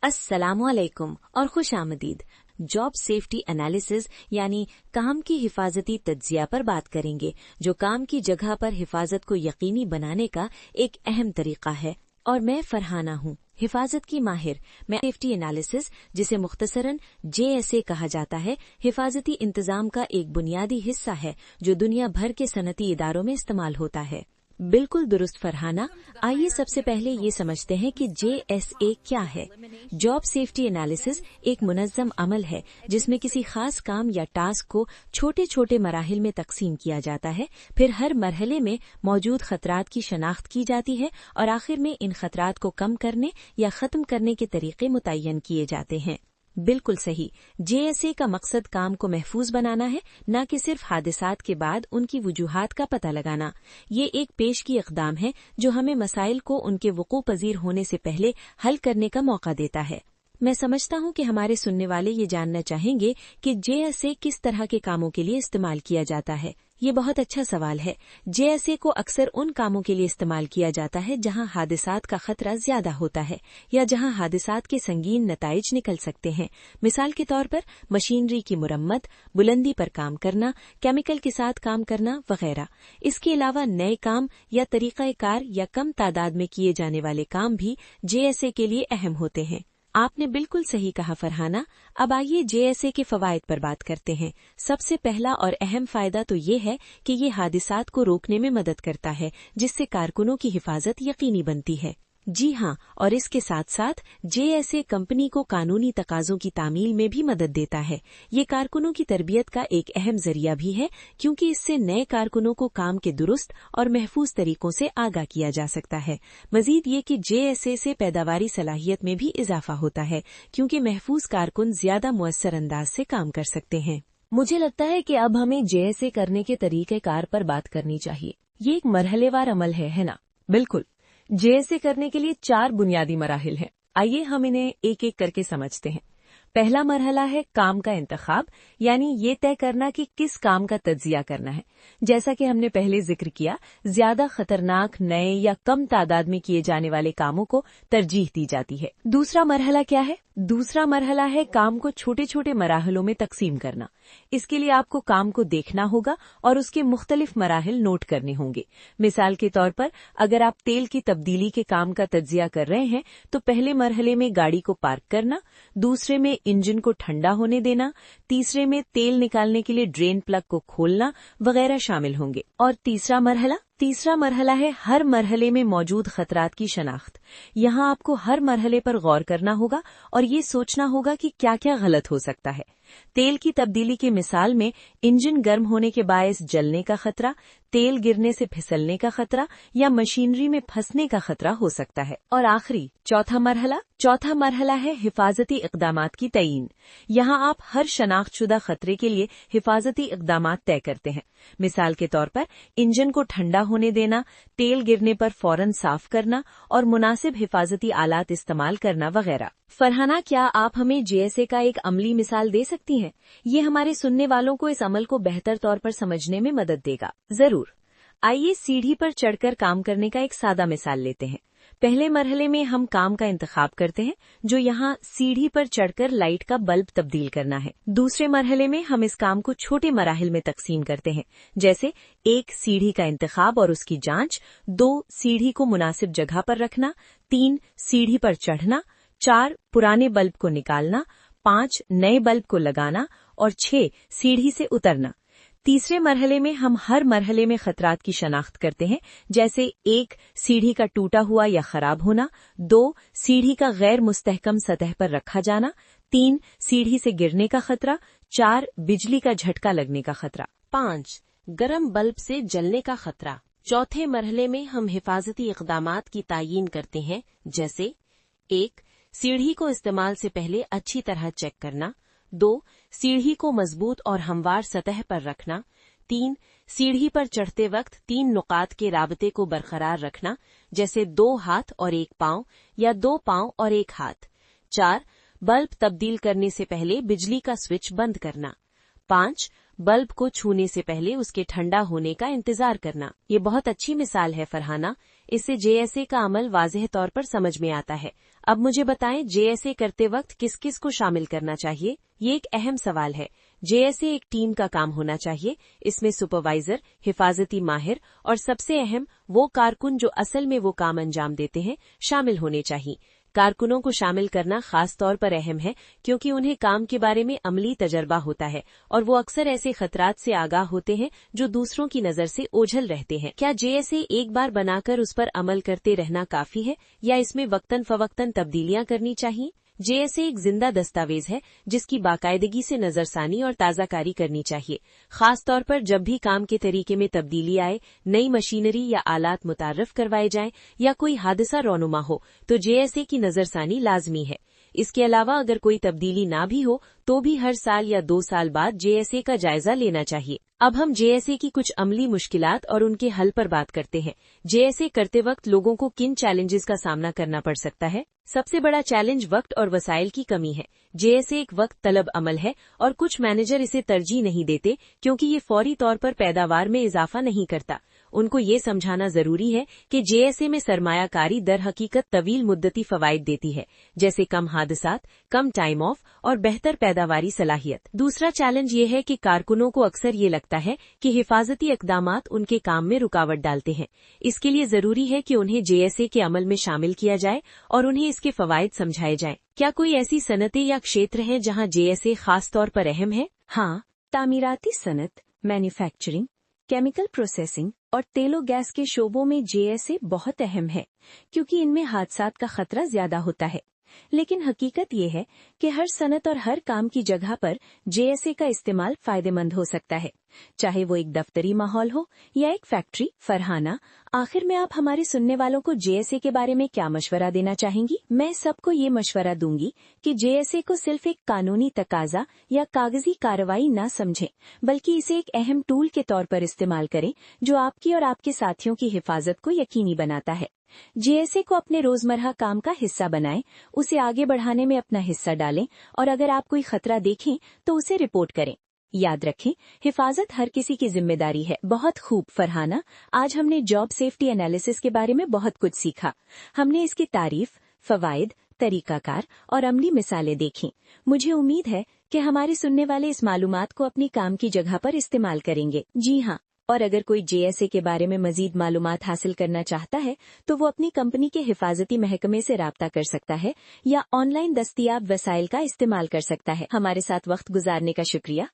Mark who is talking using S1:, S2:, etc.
S1: अस्सलामुअलैकुम और खुश आमदीद। जॉब सेफ्टी एनालिसिस यानी काम की हिफाजती तज्जिया पर बात करेंगे, जो काम की जगह पर हिफाजत को यकीनी बनाने का एक अहम तरीका है। और मैं फरहाना हूँ, हिफाजत की माहिर। मैं सेफ्टी एनालिसिस, जिसे मुख्तसरन JSA कहा जाता है, हिफाजती इंतजाम का एक बुनियादी हिस्सा है जो दुनिया भर के सनती इदारों में इस्तेमाल होता है। बिल्कुल दुरुस्त फरहाना। आइए सबसे पहले ये समझते हैं कि JSA क्या है। जॉब सेफ्टी एनालिसिस एक मुनज़्ज़म अमल है जिसमें किसी खास काम या टास्क को छोटे छोटे मराहिल में तकसीम किया जाता है। फिर हर मरहले में मौजूद खतरात की शनाख्त की जाती है और आखिर में इन खतरात को कम करने या ख़त्म करने के तरीके मुतय्यन किए जाते हैं। बिल्कुल सही। JSA का मकसद काम को महफूज बनाना है, न कि सिर्फ हादिसात के बाद उनकी वजूहात का पता लगाना। ये एक पेशगी इक़दाम है जो हमें मसाइल को उनके वक़ू पज़ीर होने से पहले हल करने का मौका देता है। मैं समझता हूँ कि हमारे सुनने वाले ये जानना चाहेंगे कि JSA किस तरह के कामों के लिए इस्तेमाल किया जाता है। ये बहुत अच्छा सवाल है। JSA को अक्सर उन कामों के लिए इस्तेमाल किया जाता है जहां हादिसात का खतरा ज्यादा होता है या जहां हादिसात के संगीन नताइज निकल सकते हैं। मिसाल के तौर पर मशीनरी की मुरम्मत, बुलंदी पर काम करना, केमिकल के साथ काम करना वगैरह। इसके अलावा नए काम या तरीक़ाकार या कम तादाद में किए जाने वाले काम भी JSA के लिए अहम होते हैं। आपने बिल्कुल सही कहा फरहाना। अब आइए JSA के फवायद पर बात करते हैं। सबसे पहला और अहम फायदा तो ये है कि ये हादिसात को रोकने में मदद करता है, जिससे कारकुनों की हिफाजत यकीनी बनती है। जी हाँ, और इसके साथ साथ JSA कंपनी को कानूनी तकाज़ों की तामील में भी मदद देता है। ये कारकुनों की तरबियत का एक अहम जरिया भी है, क्योंकि इससे नए कारकुनों को काम के दुरुस्त और महफूज तरीकों से आगाह किया जा सकता है। मजीद ये कि JSA से पैदावारी सलाहियत में भी इजाफा होता है, क्योंकि महफूज कारकुन ज्यादा मुअस्सर अंदाज से काम कर सकते हैं।
S2: मुझे लगता है कि अब हमें JSA करने के तरीक़ेकार पर बात करनी चाहिए। ये एक मरहलेवार अमल है ना? बिल्कुल। JSA करने के लिए 4 बुनियादी मराहिल हैं। आइए हम इन्हें एक एक करके समझते हैं। पहला मरहला है काम का इंतखाब, यानी ये तय करना कि किस काम का तज्जिया करना है। जैसा कि हमने पहले जिक्र किया, ज्यादा खतरनाक, नए या कम तादाद में किए जाने वाले कामों को तरजीह दी जाती है। दूसरा मरहला क्या है? दूसरा मरहला है काम को छोटे छोटे मराहलों में तकसीम करना। इसके लिए आपको काम को देखना होगा और उसके मुख्तलिफ मराहिल नोट करने होंगे। मिसाल के तौर पर, अगर आप तेल की तब्दीली के काम का तज्जिया कर रहे हैं तो पहले मरहले में गाड़ी को पार्क करना, दूसरे में इंजन को ठंडा होने देना, तीसरे में तेल निकालने के लिए ड्रेन प्लग को खोलना वगैरह शामिल होंगे। और तीसरा मरहला है हर मरहले में मौजूद खतरात की शनाख्त। यहाँ आपको हर मरहले पर गौर करना होगा और ये सोचना होगा कि क्या क्या गलत हो सकता है। तेल की तब्दीली की मिसाल में इंजन गर्म होने के बायस जलने का खतरा, तेल गिरने से फिसलने का खतरा या मशीनरी में फंसने का खतरा हो सकता है। और आखिरी चौथा मरहला है हिफाजती इक़दामात की तयीन। यहाँ आप हर शनाख्तशुदा खतरे के लिए हिफाजती इक़दामात तय करते हैं। मिसाल के तौर पर इंजन को ठंडा होने देना, तेल गिरने पर फौरन साफ करना और मुनासिब हिफाजती आलात इस्तेमाल करना वगैरह। फरहाना, क्या आप हमें JSA का एक अमली मिसाल दे सकती हैं? ये हमारे सुनने वालों को इस अमल को बेहतर तौर पर समझने में मदद देगा। जरूर। आइए सीढ़ी पर चढ़कर काम करने का एक सादा मिसाल लेते हैं। पहले मरहले में हम काम का इंतखाब करते हैं, जो यहाँ सीढ़ी पर चढ़कर लाइट का बल्ब तब्दील करना है। दूसरे मरहले में हम इस काम को छोटे मराहिल में तकसीम करते हैं, जैसे 1 सीढ़ी का इंतखाब और उसकी जांच, 2 सीढ़ी को मुनासिब जगह पर रखना, 3 सीढ़ी पर चढ़ना, 4 पुराने बल्ब को निकालना, 5 नए बल्ब को लगाना और 6 सीढ़ी से उतरना। तीसरे मरहले में हम हर मरहले में खतरात की शनाख्त करते हैं, जैसे 1 सीढ़ी का टूटा हुआ या खराब होना, 2 सीढ़ी का गैर मुस्तहकम सतह पर रखा जाना, 3 सीढ़ी से गिरने का खतरा, 4 बिजली का झटका लगने का खतरा,
S3: 5 गर्म बल्ब से जलने का खतरा। चौथे मरहले में हम हिफाजती इक़दामात की तायीन करते हैं, जैसे 1 सीढ़ी को इस्तेमाल से पहले अच्छी तरह चेक करना, 2 सीढ़ी को मजबूत और हमवार सतह पर रखना, 3 सीढ़ी पर चढ़ते वक्त 3 नुकात के राबते को बरकरार रखना, जैसे 2 हाथ और 1 पांव या 2 पांव और 1 हाथ, 4 बल्ब तब्दील करने से पहले बिजली का स्विच बंद करना, 5 बल्ब को छूने से पहले उसके ठंडा होने का इंतजार करना। ये बहुत अच्छी मिसाल है फरहाना। इससे JSA का अमल वाज़ेह तौर पर समझ में आता है। अब मुझे बताएं, JSA करते वक्त किस किस को शामिल करना चाहिए? ये एक अहम सवाल है। JSA एक टीम का काम होना चाहिए। इसमें सुपरवाइजर, हिफाजती माहिर और सबसे अहम वो कारकुन जो असल में वो काम अंजाम देते हैं शामिल होने चाहिए। कारकुनों को शामिल करना खास तौर पर अहम है क्योंकि उन्हें काम के बारे में अमली तजर्बा होता है और वो अक्सर ऐसे खतरात से आगाह होते हैं जो दूसरों की नज़र से ओझल रहते हैं। क्या JSA एक बार बनाकर उस पर अमल करते रहना काफी है या इसमें वक्तन फवक्तन तब्दीलियां करनी चाहिए? JSA एक जिंदा दस्तावेज है जिसकी बाकायदगी से नजरसानी और ताज़ाकारी करनी चाहिए। खास तौर पर जब भी काम के तरीके में तब्दीली आए, नई मशीनरी या आलात मुतारफ करवाए जाएं या कोई हादसा रौनुमा हो तो JSA की नजरसानी लाजमी है। इसके अलावा अगर कोई तब्दीली ना भी हो तो भी हर साल या 2 साल बाद JSA का जायजा लेना चाहिए। अब हम JSA की कुछ अमली मुश्किलात और उनके हल पर बात करते हैं। JSA करते वक्त लोगों को किन चैलेंजेस का सामना करना पड़ सकता है? सबसे बड़ा चैलेंज वक्त और वसाइल की कमी है। JSA एक वक्त तलब अमल है और कुछ मैनेजर इसे तरजीह नहीं देते क्योंकि ये फौरी तौर पर पैदावार में इजाफा नहीं करता। उनको ये समझाना जरूरी है कि JSA में सरमायाकारी दर हकीकत तवील मुद्दती फवाइद देती है, जैसे कम हादसात, कम टाइम ऑफ और बेहतर पैदावारी सलाहियत। दूसरा चैलेंज ये है कि कारकुनों को अक्सर ये लगता है कि हिफाजती इक़दामात उनके काम में रुकावट डालते हैं। इसके लिए जरूरी है कि उन्हें JSA के अमल में शामिल किया जाए और उन्हें इसके फवाइद समझाए जाएं। क्या कोई ऐसी सनतें या क्षेत्र हैं जहां JSA खास तौर पर अहम है?
S2: हाँ, तामीराती सनत, मैन्युफैक्चरिंग, केमिकल प्रोसेसिंग और तेलो गैस के शोबों में JSA बहुत अहम है क्योंकि इनमें हादसात का खतरा ज्यादा होता है। लेकिन हकीकत ये है कि हर सनत और हर काम की जगह पर JSA का इस्तेमाल फायदेमंद हो सकता है, चाहे वो एक दफ्तरी माहौल हो या एक फैक्ट्री। फरहाना, आखिर में आप हमारे सुनने वालों को JSA के बारे में क्या मशवरा देना चाहेंगी? मैं सबको ये मशवरा दूंगी कि JSA को सिर्फ एक कानूनी तकाजा या कागजी कार्रवाई न समझें, बल्कि इसे एक अहम टूल के तौर पर इस्तेमाल करें जो आपकी और आपके साथियों की हिफाजत को यकीनी बनाता है। JSA को अपने रोजमर्रा काम का हिस्सा बनाएं, उसे आगे बढ़ाने में अपना हिस्सा डालें और अगर आप कोई खतरा देखें तो उसे रिपोर्ट करें। याद रखें, हिफाजत हर किसी की जिम्मेदारी है। बहुत खूब फरहाना, आज हमने जॉब सेफ्टी एनालिसिस के बारे में बहुत कुछ सीखा। हमने इसकी तारीफ, फवाइद, तरीकाकार और अमली मिसालें देखी। मुझे उम्मीद है कि हमारे सुनने वाले इस मालूमात को अपनी काम की जगह पर इस्तेमाल करेंगे। जी हाँ, और अगर कोई JSA के बारे में मजीद मालूमात हासिल करना चाहता है तो वो अपनी कंपनी के हिफाजती महकमे से राब्ता कर सकता है या ऑनलाइन दस्तयाब वसाइल का इस्तेमाल कर सकता है। हमारे साथ वक्त गुजारने का शुक्रिया।